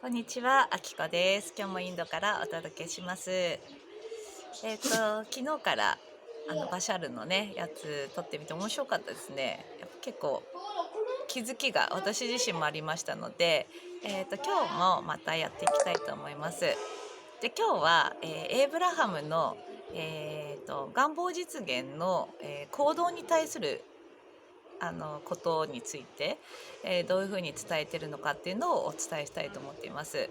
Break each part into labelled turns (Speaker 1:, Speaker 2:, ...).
Speaker 1: こんにちは、あきこです。今日もインドからお届けします。昨日からバシャールのねやつ撮ってみて面白かったですね。やっぱ結構気づきが私自身もありましたので、今日もまたやっていきたいと思います。で、今日は、エイブラハムの願望実現の、行動に対することについて、どういうふうに伝えてるのかっていうのをお伝えしたいと思っています。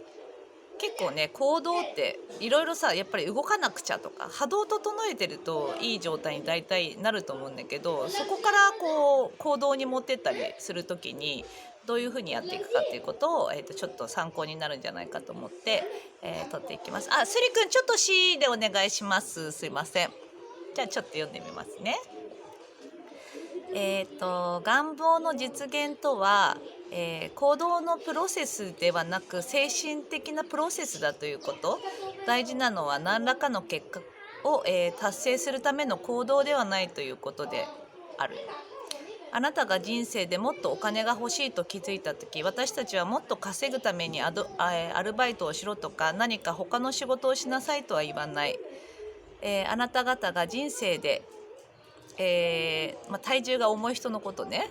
Speaker 1: 結構ね、行動っていろいろさ、やっぱり動かなくちゃとか波動を整えてるといい状態に大体なると思うんだけど、そこからこう行動に持ってったりする時にどういうふうにやっていくかっていうことを、ちょっと参考になるんじゃないかと思って、取っていきます。スリくんちょっと C でお願いします。すいません。じゃあちょっと読んでみますね。願望の実現とは、行動のプロセスではなく精神的なプロセスだということ。大事なのは何らかの結果を、達成するための行動ではないということである。あなたが人生でもっとお金が欲しいと気づいた時、私たちはもっと稼ぐためにアルバイトをしろとか何か他の仕事をしなさいとは言わない。あなた方が人生で体重が重い人のことね、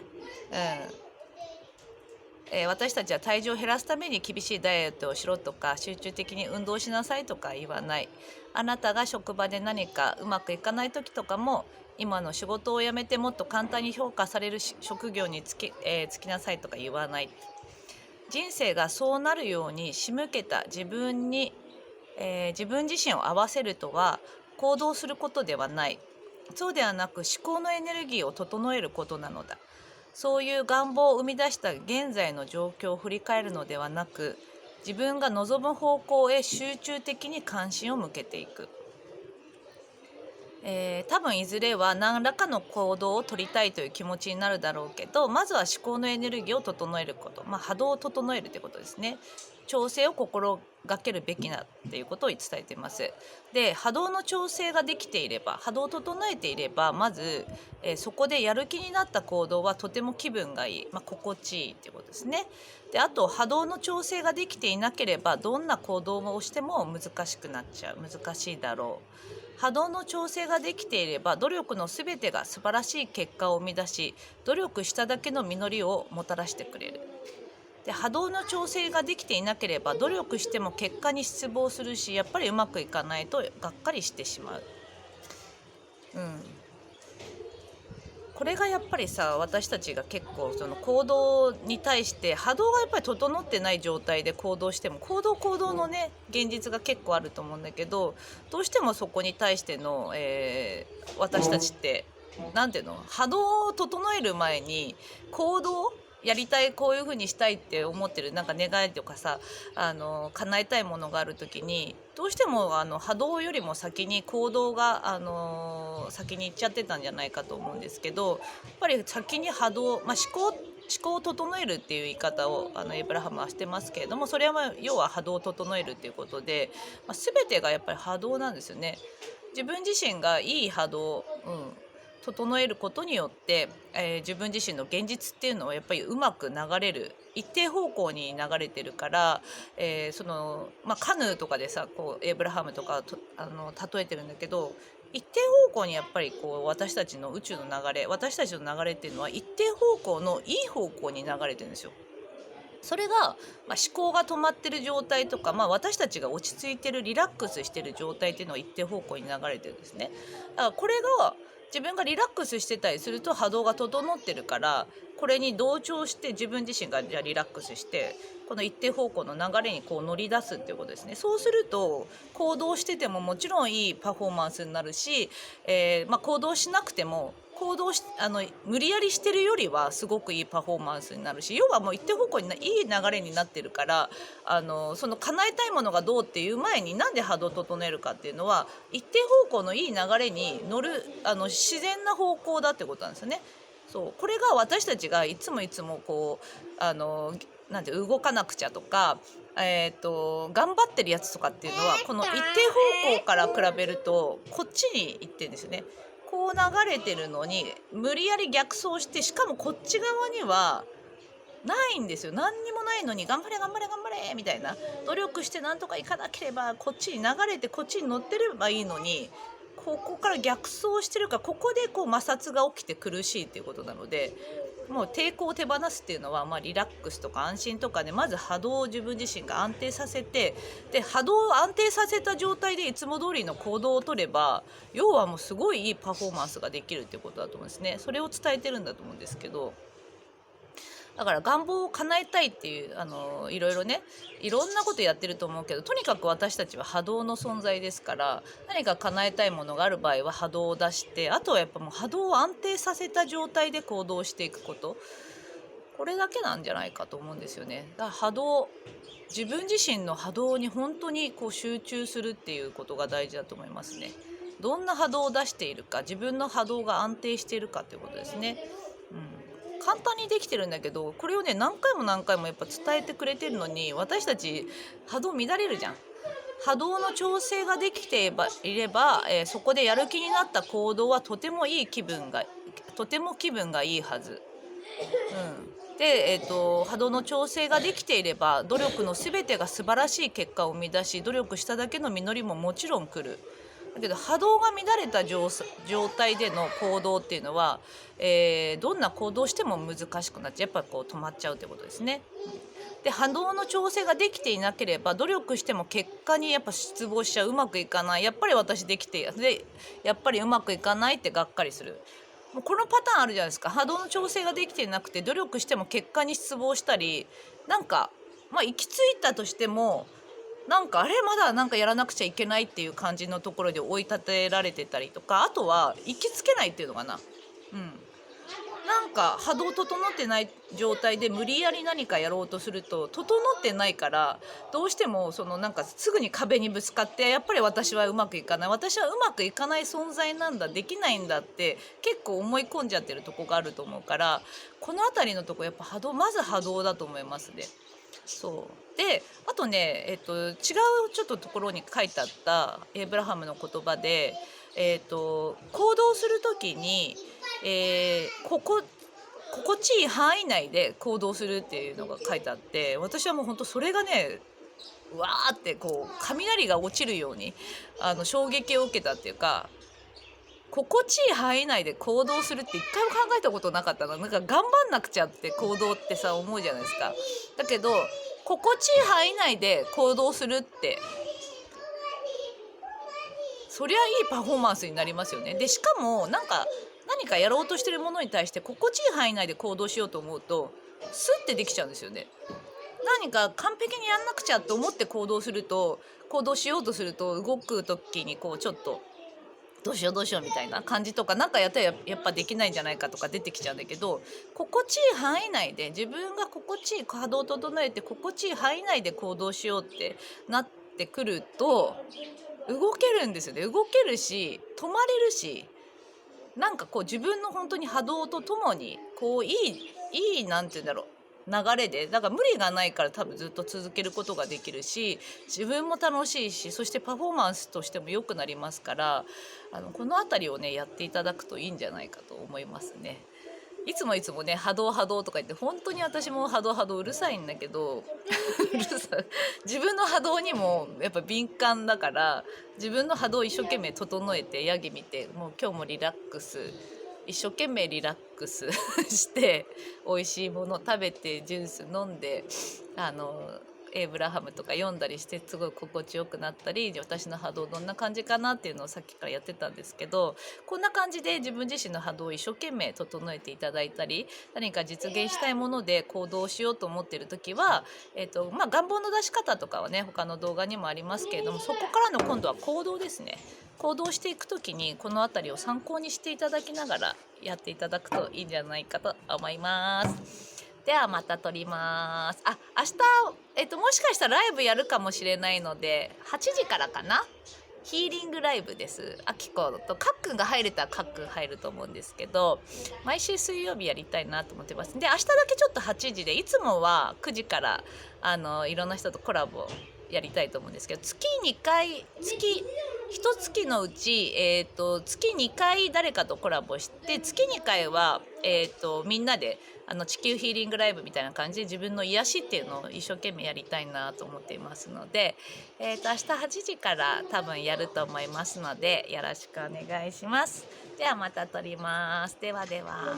Speaker 1: 私たちは体重を減らすために厳しいダイエットをしろとか集中的に運動しなさいとか言わない。あなたが職場で何かうまくいかない時とかも、今の仕事を辞めてもっと簡単に評価される職業に就きなさいとか言わない。人生がそうなるように仕向けた自分に、自分自身を合わせるとは行動することではない。そうではなく思考のエネルギーを整えることなのだ。そういう願望を生み出した現在の状況を振り返るのではなく、自分が望む方向へ集中的に関心を向けていく。多分いずれは何らかの行動を取りたいという気持ちになるだろうけど、まずは思考のエネルギーを整えること、波動を整えるということですね。調整を心がけるべきなっていうことを伝えています。で、波動の調整ができていれば、波動を整えていれば、まず、そこでやる気になった行動はとても気分がいい、心地いいっていうことですね。で、あと波動の調整ができていなければ、どんな行動をしても難しくなっちゃう、難しいだろう。波動の調整ができていれば努力のすべてが素晴らしい結果を生み出し、努力しただけの実りをもたらしてくれる。で、波動の調整ができていなければ努力しても結果に失望するし、やっぱりうまくいかないとがっかりしてしまう。これがやっぱりさ、私たちが結構その行動に対して波動がやっぱり整ってない状態で行動しても、行動のね現実が結構あると思うんだけど、どうしてもそこに対しての、私たちってなんていうの、波動を整える前に行動やりたい、こういうふうにしたいって思ってるなんか願いとかさ、叶えたいものがある時にどうしても波動よりも先に行動が、先に行っちゃってたんじゃないかと思うんですけど、やっぱり先に波動、思考を整えるっていう言い方をエイブラハムはしてますけれども、それは要は波動を整えるっていうことで、全てがやっぱり波動なんですよね。自分自身がいい波動、整えることによって、自分自身の現実っていうのはやっぱりうまく流れる、一定方向に流れてるから、カヌーとかでさ、こうエイブラハムとか例えてるんだけど、一定方向にやっぱりこう私たちの宇宙の流れ、私たちの流れっていうのは一定方向のいい方向に流れてるんですよ。それが、思考が止まってる状態とか、私たちが落ち着いてるリラックスしてる状態っていうのは一定方向に流れてるんですね。だからこれが自分がリラックスしてたりすると波動が整ってるから、これに同調して自分自身がじゃあリラックスしてこの一定方向の流れにこう乗り出すっていうことですね。そうすると行動しててももちろんいいパフォーマンスになるし、行動しなくても行動し無理やりしてるよりはすごくいいパフォーマンスになるし、要はもう一定方向にいい流れになってるから、その叶えたいものがどうっていう前になんで波動を整えるかっていうのは、一定方向のいい流れに乗る自然な方向だってことなんですよね。そうこれが私たちがいつもこうなんて動かなくちゃとか、頑張ってるやつとかっていうのはこの一定方向から比べるとこっちに行ってるんですよね。こう流れてるのに無理やり逆走して、しかもこっち側にはないんですよ。何にもないのに頑張れ頑張れ頑張れみたいな、努力してなんとかいかなければこっちに流れてこっちに乗ってればいいのに、ここから逆走してるから、ここでこう摩擦が起きて苦しいっていうことなので、もう抵抗を手放すっていうのは、リラックスとか安心とかでまず波動を自分自身が安定させて、で波動を安定させた状態でいつも通りの行動をとれば、要はもうすごいいいパフォーマンスができるっていうことだと思うんですね。それを伝えてるんだと思うんですけど、だから願望を叶えたいっていう、いろいろね、いろんなことやってると思うけど、とにかく私たちは波動の存在ですから、何か叶えたいものがある場合は波動を出して、あとはやっぱもう波動を安定させた状態で行動していくこと、これだけなんじゃないかと思うんですよね。だから波動、自分自身の波動に本当にこう集中するっていうことが大事だと思いますね。どんな波動を出しているか、自分の波動が安定しているかっていうことですね。簡単にできてるんだけど、これをね何回も何回もやっぱ伝えてくれてるのに、私たち波動乱れるじゃん。波動の調整ができていれば、そこでやる気になった行動はとても気分がいいはず。で、波動の調整ができていれば、努力の全てが素晴らしい結果を生み出し、努力しただけの実りももちろん来る。だけど波動が乱れた状態での行動っていうのは、どんな行動しても難しくなっちゃう。やっぱこう止まっちゃうってことですね。で波動の調整ができていなければ、努力しても結果にやっぱ失望しちゃう。うまくいかない、やっぱり私できて、でやっぱりうまくいかないってがっかりする。もうこのパターンあるじゃないですか。波動の調整ができていなくて努力しても結果に失望したり、なんか行き着いたとしても、なんかあれまだなんかやらなくちゃいけないっていう感じのところで追い立てられてたりとか、あとは行きつけないっていうのかな。なんか波動整ってない状態で無理やり何かやろうとすると、整ってないからどうしてもなんかすぐに壁にぶつかって、やっぱり私はうまくいかない、私はうまくいかない存在なんだ、できないんだって結構思い込んじゃってるとこがあると思うから、この辺りのとこやっぱまず波動だと思いますね。そうで、あとね、違うちょっとところに書いてあったエイブラハムの言葉で、行動する時に、心地いい範囲内で行動するっていうのが書いてあって、私はもう本当それがね、わーってこう雷が落ちるように衝撃を受けたっていうか、心地いい範囲内で行動するって一回も考えたことなかったの。なんか頑張んなくちゃって行動ってさ思うじゃないですか。だけど心地いい範囲内で行動するって、そりゃいいパフォーマンスになりますよね。でしかもなんか何かやろうとしてるものに対して心地いい範囲内で行動しようと思うとスッてできちゃうんですよね。何か完璧にやんなくちゃと思って行動しようとすると、動く時にこうちょっとどうしようみたいな感じとか、なんかやったらやっぱできないんじゃないかとか出てきちゃうんだけど、心地いい範囲内で自分が心地いい波動を整えて心地いい範囲内で行動しようってなってくると、動けるんですよね。動けるし止まれるし、なんかこう自分の本当に波動とともにこういいなんて言うんだろう、流れで、だから無理がないから多分ずっと続けることができるし、自分も楽しいし、そしてパフォーマンスとしても良くなりますから、この辺りをねやっていただくといいんじゃないかと思いますね。いつもね波動とか言って、本当に私も波動うるさいんだけど自分の波動にもやっぱ敏感だから、自分の波動を一生懸命整えて、ヤギ見て、もう今日もリラックス、一生懸命リラックスして美味しいもの食べてジュース飲んで、エイブラハムとか読んだりして、すごい心地よくなったり、私の波動どんな感じかなっていうのをさっきからやってたんですけど、こんな感じで自分自身の波動を一生懸命整えていただいたり、何か実現したいもので行動しようと思っている時は、願望の出し方とかはね他の動画にもありますけれども、そこからの今度は行動ですね。行動していく時にこの辺りを参考にしていただきながらやっていただくといいんじゃないかと思います。ではまた撮ります。明日、もしかしたらライブやるかもしれないので、8時からかな、ヒーリングライブです。あきことかっくんが入れたらかっくん入ると思うんですけど、毎週水曜日やりたいなと思ってます。で明日だけちょっと8時で、いつもは9時からいろんな人とコラボやりたいと思うんですけど、月2回1月のうち、月2回誰かとコラボして、月2回は、みんなで地球ヒーリングライブみたいな感じで自分の癒しっていうのを一生懸命やりたいなと思っていますので、明日8時から多分やると思いますのでよろしくお願いします。ではまた撮ります。ではでは。